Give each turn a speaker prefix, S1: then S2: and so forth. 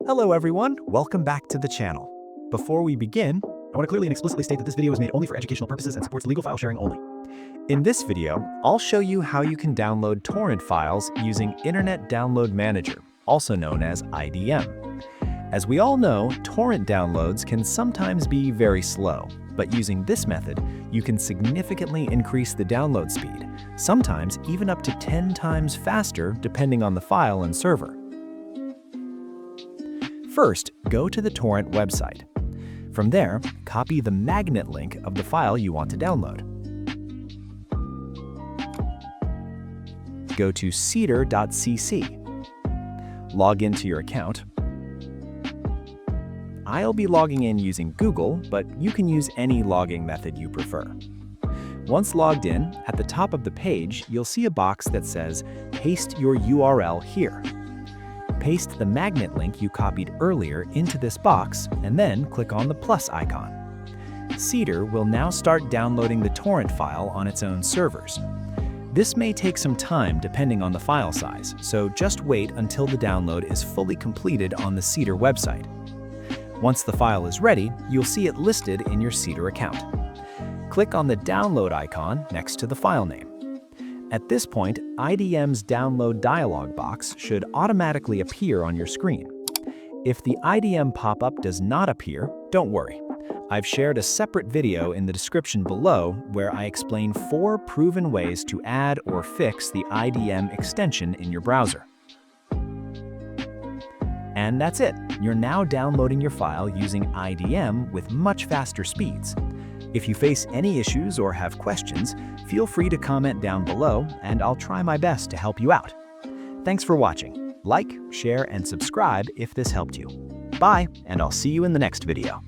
S1: Hello everyone, welcome back to the channel. Before we begin, I want to clearly and explicitly state that this video is made only for educational purposes and supports legal file sharing only. In this video, I'll show you how you can download torrent files using Internet Download Manager, also known as IDM. As we all know, torrent downloads can sometimes be very slow, but using this method, you can significantly increase the download speed, sometimes even up to 10 times faster depending on the file and server. First, go to the torrent website. From there, copy the magnet link of the file you want to download. Go to cedar.cc. Log into your account. I'll be logging in using Google, but you can use any logging method you prefer. Once logged in, at the top of the page, you'll see a box that says, "Paste your URL here." Paste the magnet link you copied earlier into this box, and then click on the plus icon. Cedar will now start downloading the torrent file on its own servers. This may take some time depending on the file size, so just wait until the download is fully completed on the Cedar website. Once the file is ready, you'll see it listed in your Cedar account. Click on the download icon next to the file name. At this point, IDM's download dialog box should automatically appear on your screen. If the IDM pop-up does not appear, don't worry. I've shared a separate video in the description below where I explain 4 proven ways to add or fix the IDM extension in your browser. And that's it. You're now downloading your file using IDM with much faster speeds. If you face any issues or have questions, feel free to comment down below and I'll try my best to help you out. Thanks for watching. Like, share, and subscribe if this helped you. Bye, and I'll see you in the next video.